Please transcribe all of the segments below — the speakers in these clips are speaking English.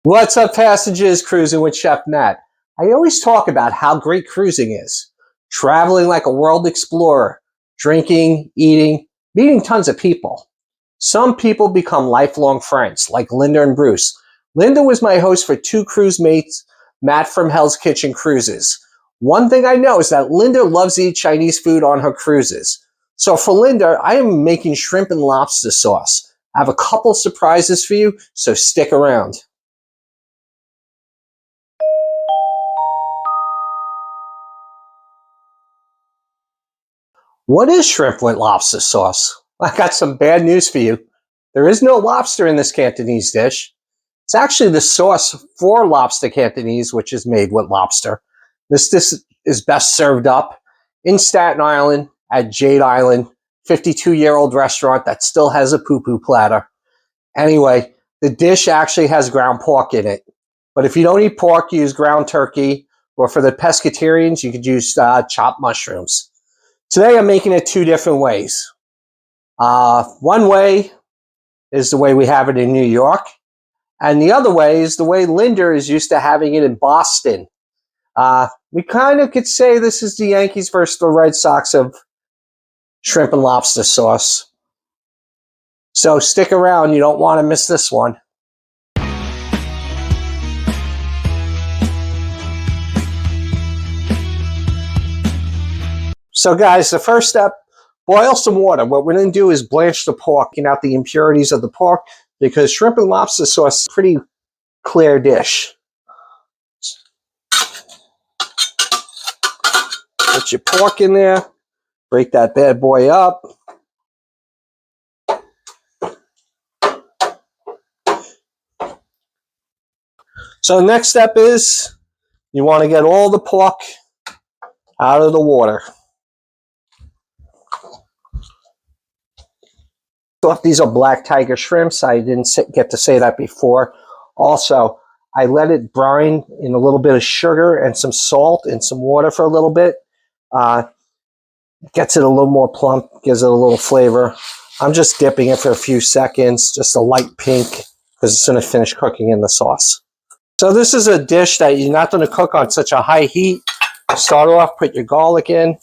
What's up, passengers? Cruising with Chef Matt. I always talk about how great cruising is. Traveling like a world explorer, drinking, eating, meeting tons of people. Some people become lifelong friends, like Linda and Bruce. Linda was my host for two cruise mates, Matt from Hell's Kitchen Cruises. One thing I know is that Linda loves to eat Chinese food on her cruises. So for Linda, I am making shrimp and lobster sauce. I have a couple surprises for you, so stick around. What is shrimp with lobster sauce? I got some bad news for you. There is no lobster in this Cantonese dish. It's actually the sauce for lobster Cantonese, which is made with lobster. This dish is best served up in Staten Island at Jade Island, 52-year-old restaurant that still has a poo-poo platter. Anyway, the dish actually has ground pork in it. But if you don't eat pork, use ground turkey. Or for the pescatarians, you could use chopped mushrooms. Today I'm making it two different ways. One way is the way we have it in New York, and the other way is the way Linda is used to having it in Boston. We kind of could say this is the Yankees versus the Red Sox of shrimp and lobster sauce. So stick around, you don't want to miss this one. So guys, the first step, boil some water. What we're going to do is blanch the pork, get out the impurities of the pork, because shrimp and lobster sauce is a pretty clear dish. Put your pork in there, break that bad boy up. So the next step is you want to get all the pork out of the water. These are black tiger shrimps. I didn't get to say that before. Also, I let it brine in a little bit of sugar and some salt and some water for a little bit. Gets it a little more plump, gives it a little flavor. I'm just dipping it for a few seconds, just a light pink, because it's going to finish cooking in the sauce. So this is a dish that you're not going to cook on such a high heat. Start off, put your garlic in.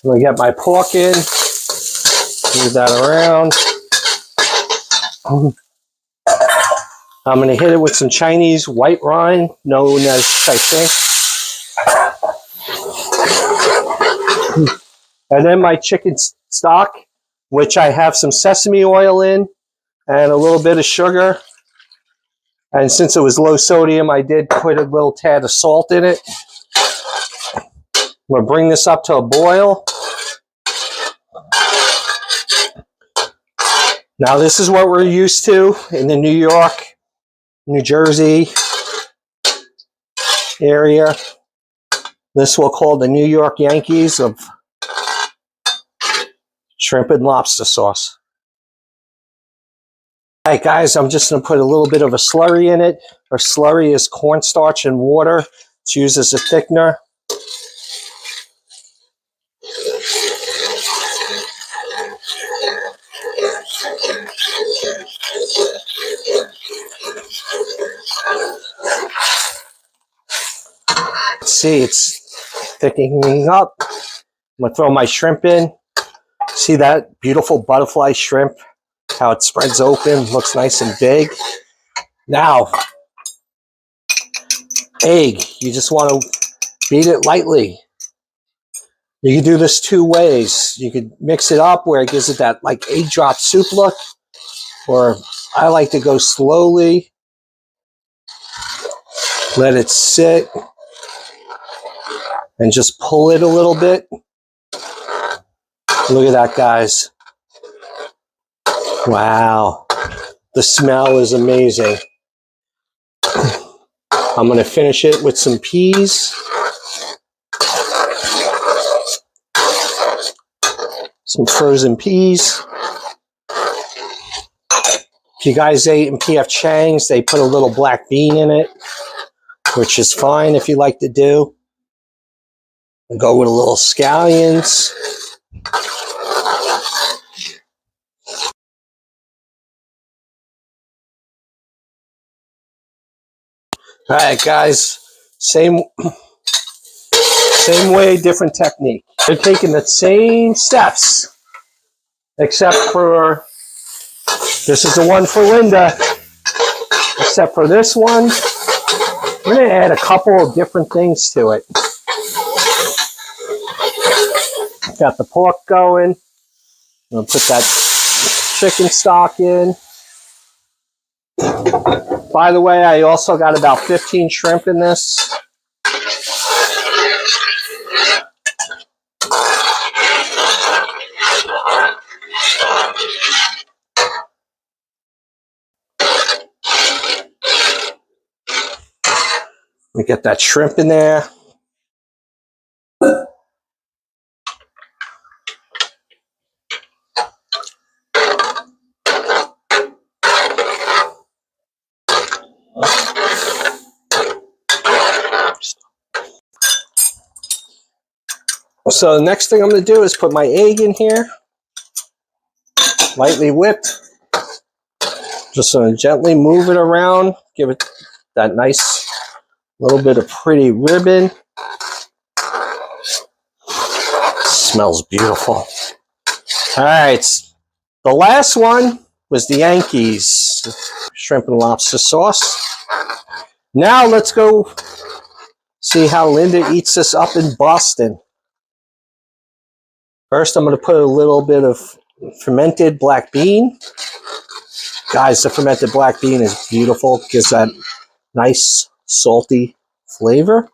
I'm going to get my pork in, move that around. I'm going to hit it with some Chinese white wine, known as Cuisine. And then my chicken stock, which I have some sesame oil in and a little bit of sugar. And since it was low sodium, I did put a little tad of salt in it. I'm going to bring this up to a boil. Now this is what we're used to in the New York, New Jersey area. This we'll call the New York Yankees of shrimp and lobster sauce. All right, guys, I'm just going to put a little bit of a slurry in it. Our slurry is cornstarch and water. It's used as a thickener. See, it's thickening up. I'm going to throw my shrimp in. See that beautiful butterfly shrimp? How it spreads open, looks nice and big. Now, egg. You just want to beat it lightly. You can do this two ways. You could mix it up where it gives it that like egg drop soup look. Or I like to go slowly. Let it sit. And just pull it a little bit. Look at that, guys. Wow. The smell is amazing. I'm going to finish it with some peas. Some frozen peas. If you guys ate in P.F. Chang's, they put a little black bean in it, which is fine if you like to do. We'll go with a little scallions. All right, guys, same way, different technique. They're taking the same steps, except for, this is the one for Linda, except for this one, we're going to add a couple of different things to it. Got the pork going. I'm going to put that chicken stock in. By the way, I also got about 15 shrimp in this. Let me get that shrimp in there. So the next thing I'm going to do is put my egg in here, lightly whipped. Just going to gently move it around, give it that nice little bit of pretty ribbon. Smells beautiful. All right, the last one was the Yankees shrimp and lobster sauce. Now let's go see how Linda eats this up in Boston. First, I'm going to put a little bit of fermented black bean. Guys, the fermented black bean is beautiful. It gives that nice salty flavor.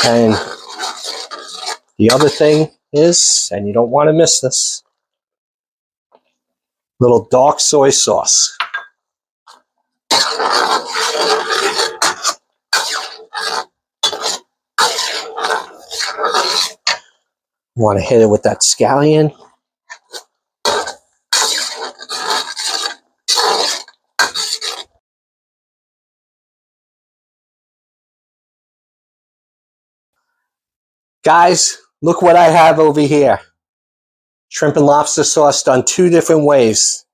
And the other thing is, and you don't want to miss this, little dark soy sauce. Want to hit it with that scallion. Guys, look what I have over here. Shrimp and lobster sauce done two different ways.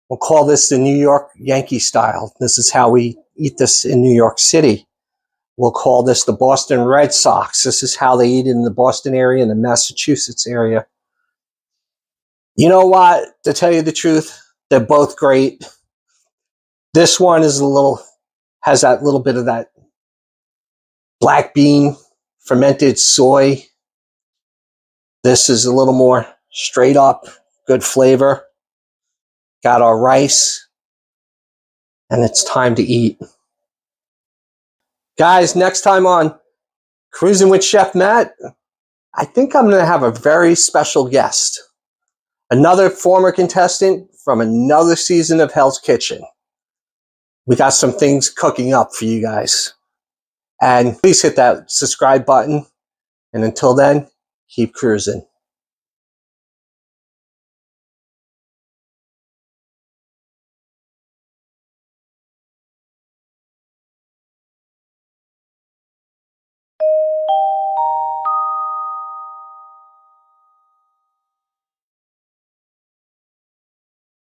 We'll call this the New York Yankee style. This is how we eat this in New York City. We'll call this the Boston Red Sox. This is how they eat it in the Boston area and the Massachusetts area. You know what? To tell you the truth, they're both great. This one is has that little bit of that black bean, fermented soy. This is a little more straight up, good flavor. Got our rice, and it's time to eat. Guys, next time on Cruising with Chef Matt, I think I'm going to have a very special guest. Another former contestant from another season of Hell's Kitchen. We got some things cooking up for you guys. And please hit that subscribe button. And until then, keep cruising.